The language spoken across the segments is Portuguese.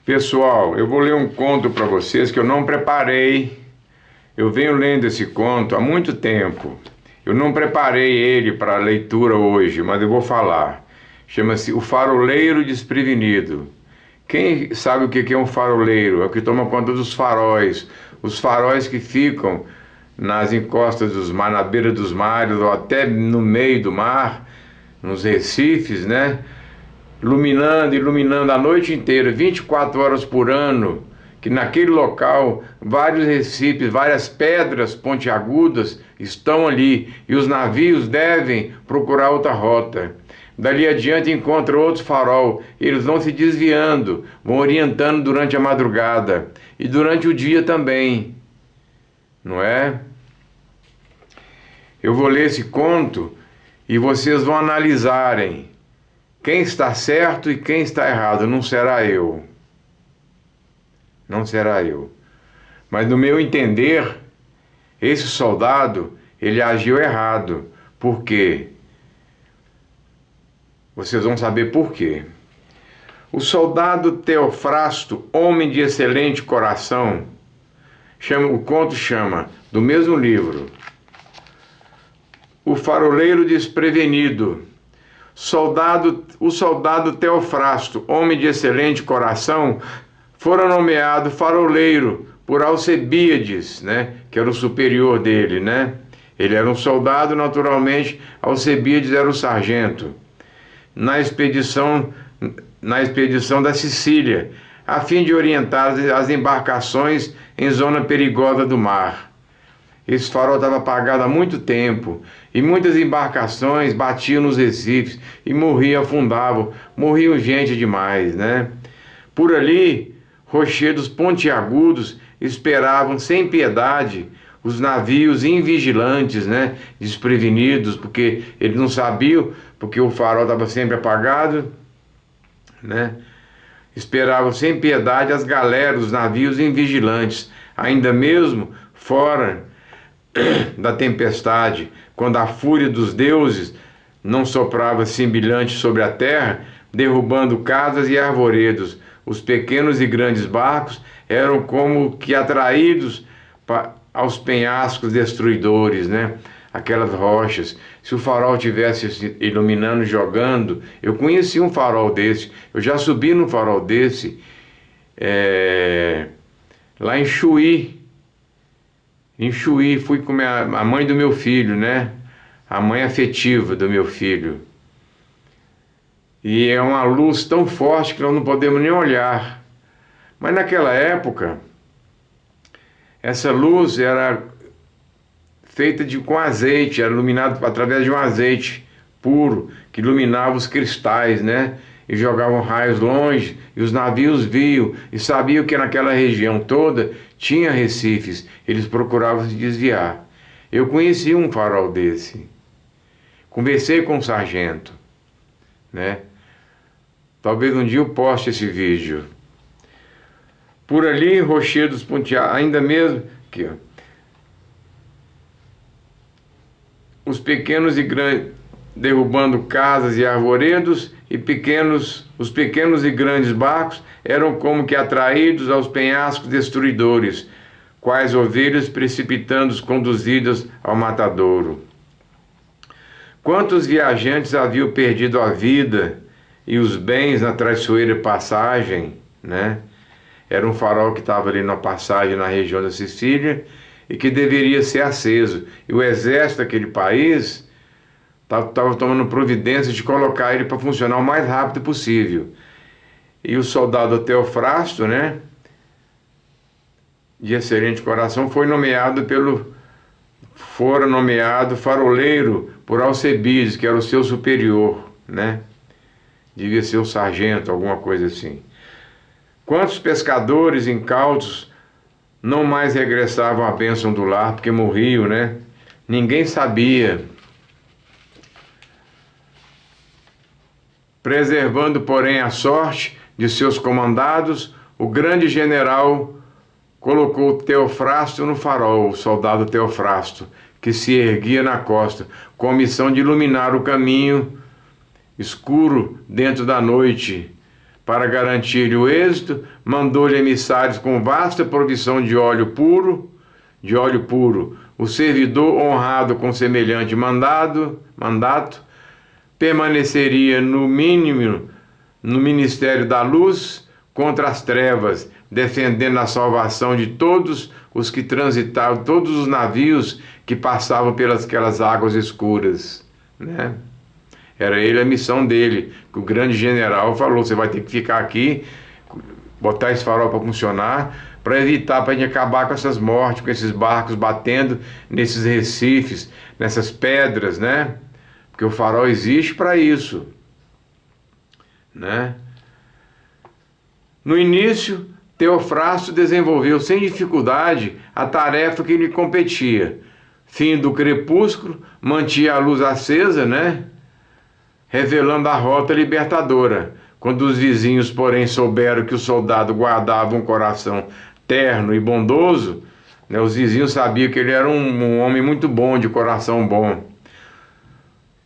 Pessoal, eu vou ler um conto para vocês que eu não preparei. Eu venho lendo esse conto há muito tempo. Eu não preparei ele para leitura hoje, mas eu vou falar. Chama-se O Faroleiro Desprevenido. Quem sabe o que é um faroleiro? É o que toma conta dos faróis. Os faróis que ficam nas encostas dos mares, na beira dos mares, ou até no meio do mar, nos recifes, né? Iluminando a noite inteira, 24 horas por ano, que naquele local vários recifes, várias pedras pontiagudas estão ali e os navios devem procurar outra rota. Dali adiante encontram outro farol, eles vão se desviando, vão orientando durante a madrugada e durante o dia também, não é? Eu vou ler esse conto e vocês vão analisarem quem está certo e quem está errado. Não será eu. Não será eu. Mas no meu entender, esse soldado, ele agiu errado. Por quê? Vocês vão saber por quê. O soldado Teofrasto, homem de excelente coração, o conto chama, do mesmo livro, O Faroleiro Desprevenido. O soldado Teofrasto, homem de excelente coração, fora nomeado faroleiro por Alcebiades, né, que era o superior dele, né? Ele era um soldado, naturalmente, Alcebiades era o sargento, na expedição da Sicília, a fim de orientar as embarcações em zona perigosa do mar. Esse farol estava apagado há muito tempo e muitas embarcações batiam nos recifes e morriam, afundavam, morriam gente demais, né? Por ali, rochedos pontiagudos esperavam sem piedade os navios invigilantes, né? Desprevenidos, porque eles não sabiam, porque o farol estava sempre apagado, né? Esperavam sem piedade as galeras, os navios invigilantes, ainda mesmo fora da tempestade, quando a fúria dos deuses não soprava simbilante sobre a terra, derrubando casas e arvoredos. Os pequenos e grandes barcos eram como que atraídos aos penhascos destruidores, né? Aquelas rochas. Se o farol tivesse iluminando, jogando, eu conheci um farol desse, eu já subi num farol desse, lá em Chuí, fui com a mãe do meu filho, né? A mãe afetiva do meu filho. E é uma luz tão forte que nós não podemos nem olhar. Mas naquela época, essa luz era feita com azeite, era iluminado através de um azeite puro, que iluminava os cristais, né? E jogavam raios longe, e os navios viam, e sabiam que naquela região toda tinha recifes, eles procuravam se desviar. Eu conheci um farol desse, conversei com o sargento, né? Talvez um dia eu poste esse vídeo. Por ali, rochedos ponteados, ainda mesmo, aqui, ó, os pequenos e grandes, derrubando casas e arvoredos, e os pequenos e grandes barcos eram como que atraídos aos penhascos destruidores, quais ovelhas precipitando conduzidas ao matadouro. Quantos viajantes haviam perdido a vida e os bens na traiçoeira passagem, né? Era um farol que estava ali na passagem na região da Sicília e que deveria ser aceso. E o exército daquele país estava tomando providência de colocar ele para funcionar o mais rápido possível. E o soldado Teofrasto, né, de excelente coração, fora nomeado faroleiro por Alcebiades, que era o seu superior, né? Devia ser o sargento, alguma coisa assim. Quantos pescadores incautos não mais regressavam à bênção do lar, porque morriam, né? Ninguém sabia. Preservando, porém, a sorte de seus comandados, o grande general colocou Teofrasto no farol, o soldado Teofrasto, que se erguia na costa, com a missão de iluminar o caminho escuro dentro da noite, Para garantir-lhe o êxito, mandou-lhe emissários com vasta provisão de óleo puro. O servidor, honrado com semelhante mandato, permaneceria no mínimo no ministério da luz contra as trevas, defendendo a salvação de todos os que transitavam, todos os navios que passavam pelas aquelas águas escuras, né? Era ele a missão dele, que o grande general falou: você vai ter que ficar aqui, botar esse farol para funcionar, para evitar, para a gente acabar com essas mortes, com esses barcos batendo nesses recifes, nessas pedras, né? Porque o farol existe para isso, né? No início, Teofrasto desenvolveu sem dificuldade a tarefa que lhe competia. Fim do crepúsculo, mantinha a luz acesa, né? Revelando a rota libertadora. Quando os vizinhos, porém, souberam que o soldado guardava um coração terno e bondoso, né, os vizinhos sabiam que ele era um homem muito bom, de coração bom.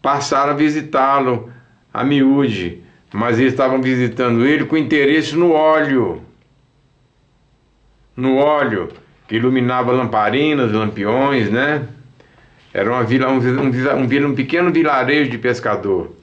Passaram a visitá-lo a miúde, mas eles estavam visitando ele com interesse no óleo que iluminava lamparinas, lampiões, né? Era uma vila, um pequeno vilarejo de pescador.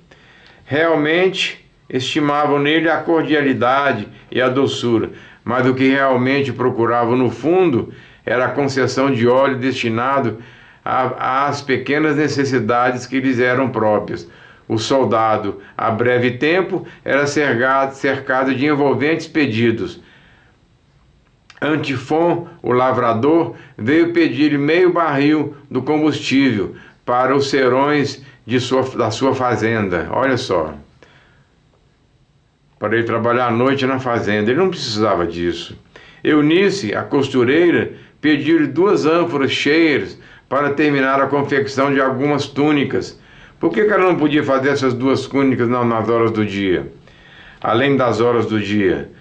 Realmente estimavam nele a cordialidade e a doçura, mas o que realmente procuravam no fundo era a concessão de óleo destinado às pequenas necessidades que lhes eram próprias. O soldado, a breve tempo, era cercado de envolventes pedidos. Antifon, o lavrador, veio pedir-lhe meio barril do combustível para os serões da sua fazenda. Olha só, para ele trabalhar à noite na fazenda. Ele não precisava disso. Eunice, a costureira, pediu-lhe 2 ânforas cheias para terminar a confecção de algumas túnicas. Por que ela não podia fazer essas 2 túnicas nas horas do dia? Além das horas do dia.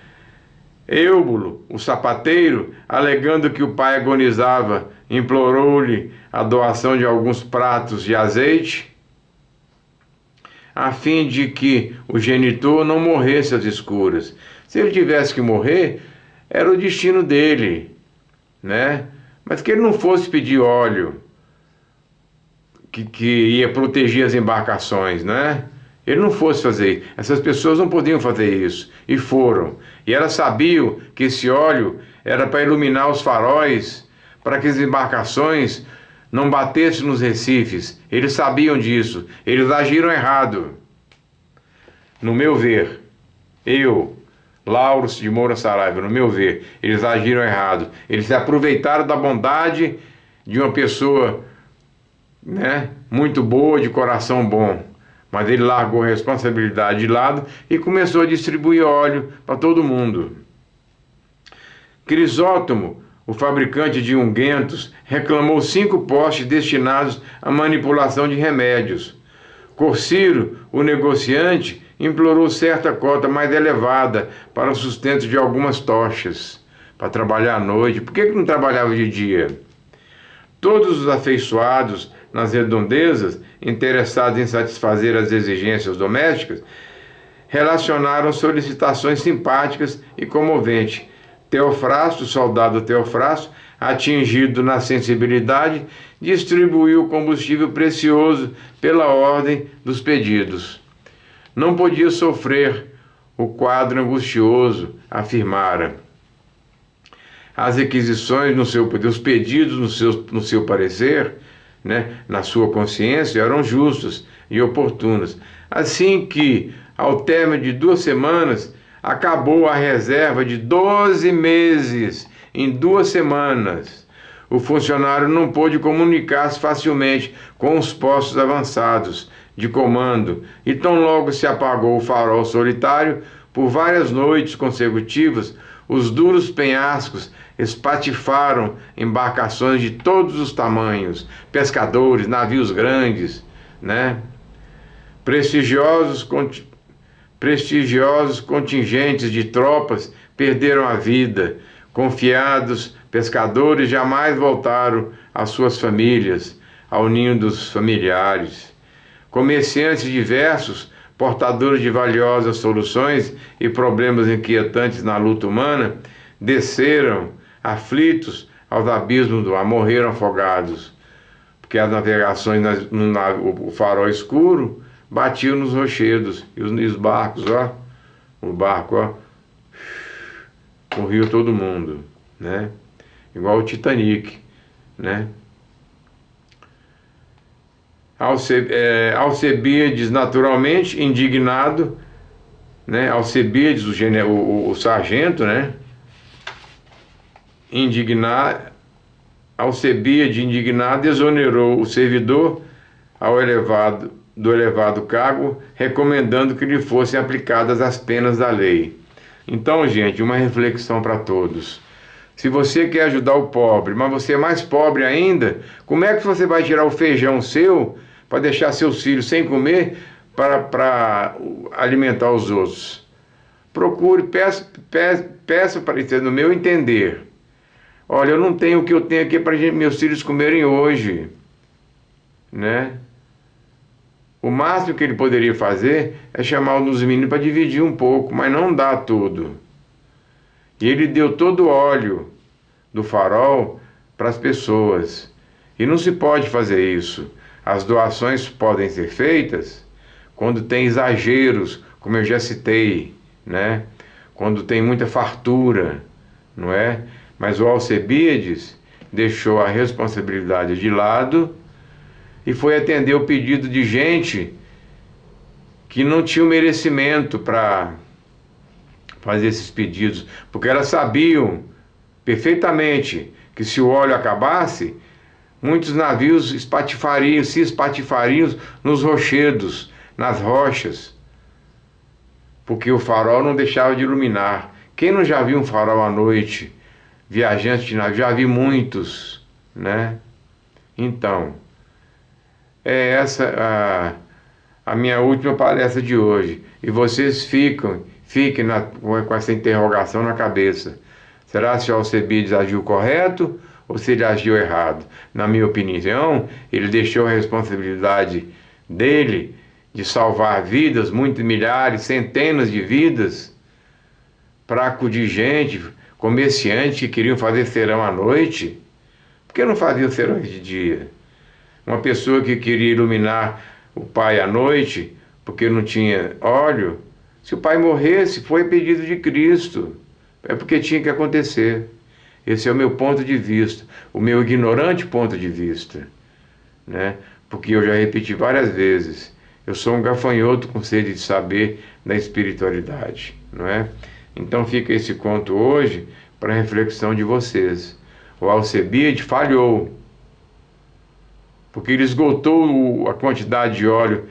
Eúbulo, o sapateiro, alegando que o pai agonizava, implorou-lhe a doação de alguns pratos de azeite, a fim de que o genitor não morresse às escuras. Se ele tivesse que morrer, era o destino dele, né? Mas que ele não fosse pedir óleo, que ia proteger as embarcações, né? Ele não fosse fazer isso. Essas pessoas não podiam fazer isso, e foram. E elas sabiam que esse óleo era para iluminar os faróis, para que as embarcações não batessem nos recifes. Eles sabiam disso. Eles agiram errado. No meu ver, Lauro de Moura Saraiva, no meu ver, eles agiram errado. Eles se aproveitaram da bondade de uma pessoa, né, muito boa, de coração bom. Mas ele largou a responsabilidade de lado e começou a distribuir óleo para todo mundo. Crisóstomo, o fabricante de ungüentos, reclamou 5 postes destinados à manipulação de remédios. Corsiro, o negociante, implorou certa cota mais elevada para o sustento de algumas tochas, para trabalhar à noite. Por que não trabalhava de dia? Todos os afeiçoados nas redondezas, interessados em satisfazer as exigências domésticas, relacionaram solicitações simpáticas e comoventes. Teofrasto, o soldado Teofrasto, atingido na sensibilidade, distribuiu o combustível precioso pela ordem dos pedidos. Não podia sofrer o quadro angustioso, afirmara. As requisições os pedidos no seu parecer, né, na sua consciência, eram justos e oportunos. Assim que, ao término de 2 semanas, acabou a reserva de 12 meses em 2 semanas. O funcionário não pôde comunicar-se facilmente com os postos avançados de comando, e tão logo se apagou o farol solitário, por várias noites consecutivas, os duros penhascos espatifaram embarcações de todos os tamanhos, pescadores, navios grandes, né? Prestigiosos contingentes de tropas perderam a vida. Confiados pescadores jamais voltaram às suas famílias, ao ninho dos familiares. Comerciantes diversos portadores de valiosas soluções e problemas inquietantes na luta humana, desceram, aflitos, aos abismos do ar, morreram afogados, porque as navegações, o farol escuro, batiam nos rochedos, e os barcos, ó, o barco, ó, morreu todo mundo, né? Igual o Titanic, né? Alcebiades, naturalmente, indignado, né? Alcebiades, o sargento, né? Alcebiades, indignado, exonerou o servidor do elevado cargo, recomendando que lhe fossem aplicadas as penas da lei. Então, gente, uma reflexão para todos. Se você quer ajudar o pobre, mas você é mais pobre ainda, como é que você vai tirar o feijão seu para deixar seus filhos sem comer para alimentar os outros? Procure, peça para isso, no meu entender. Olha, eu não tenho o que eu tenho aqui para meus filhos comerem hoje, né? O máximo que ele poderia fazer é chamar um dos meninos para dividir um pouco, mas não dá tudo. E ele deu todo o óleo do farol para as pessoas. E não se pode fazer isso. As doações podem ser feitas quando tem exageros, como eu já citei, né? Quando tem muita fartura, não é? Mas o Alcebiades deixou a responsabilidade de lado e foi atender o pedido de gente que não tinha o merecimento para fazer esses pedidos, porque elas sabiam perfeitamente que se o óleo acabasse, muitos navios se espatifariam nos rochedos, nas rochas, porque o farol não deixava de iluminar. Quem não já viu um farol à noite? Viajantes de navio, já vi muitos, né? Então, é essa a minha última palestra de hoje. E vocês fiquem com essa interrogação na cabeça. Será se o Alcebiades agiu correto ou se ele agiu errado? Na minha opinião, ele deixou a responsabilidade dele de salvar vidas, muitos milhares, centenas de vidas, para acudir gente, comerciantes que queriam fazer serão à noite. Por que não faziam serões de dia? Uma pessoa que queria iluminar o pai à noite, porque não tinha óleo, se o pai morresse, foi pedido de Cristo. É porque tinha que acontecer. Esse é o meu ponto de vista, o meu ignorante ponto de vista, né? Porque eu já repeti várias vezes, eu sou um gafanhoto com sede de saber da espiritualidade, não é? Então fica esse conto hoje para reflexão de vocês. O Alcebiades falhou, porque ele esgotou a quantidade de óleo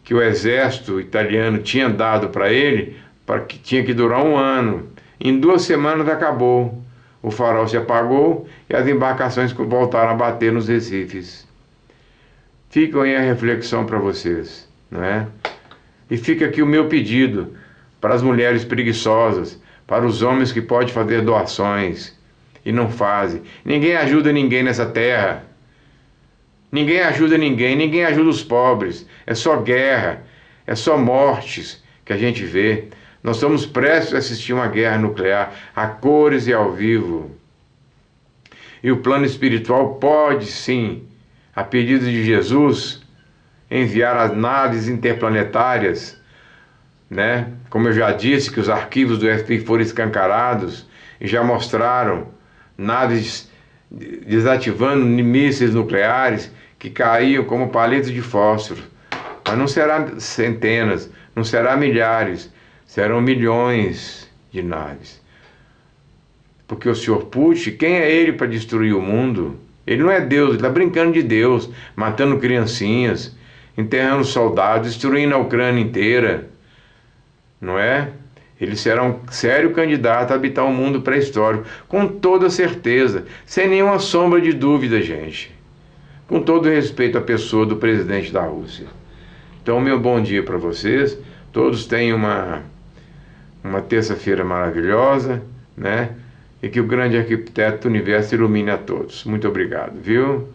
que o exército italiano tinha dado para ele, para que tinha que durar 1 ano. Em 2 semanas acabou. O farol se apagou e as embarcações voltaram a bater nos recifes. Fica aí a reflexão para vocês, não é? E fica aqui o meu pedido para as mulheres preguiçosas, para os homens que podem fazer doações e não fazem. Ninguém ajuda ninguém nessa terra. Ninguém ajuda ninguém, ninguém ajuda os pobres. É só guerra, é só mortes que a gente vê. Nós estamos prestes a assistir uma guerra nuclear, a cores e ao vivo. E o plano espiritual pode, sim, a pedido de Jesus, enviar as naves interplanetárias, né? Como eu já disse, que os arquivos do FBI foram escancarados e já mostraram naves desativando mísseis nucleares que caíam como palitos de fósforo. Mas não será centenas, não será milhares, serão milhões de naves. Porque o Senhor Putin, quem é ele para destruir o mundo? Ele não é Deus, ele está brincando de Deus, matando criancinhas, enterrando soldados, destruindo a Ucrânia inteira, não é? Ele será um sério candidato a habitar um mundo pré-histórico, com toda certeza, sem nenhuma sombra de dúvida, gente. Com todo respeito à pessoa do presidente da Rússia. Então, meu bom dia para vocês. Todos tenham uma terça-feira maravilhosa, né? E que o grande arquiteto do universo ilumine a todos. Muito obrigado, viu?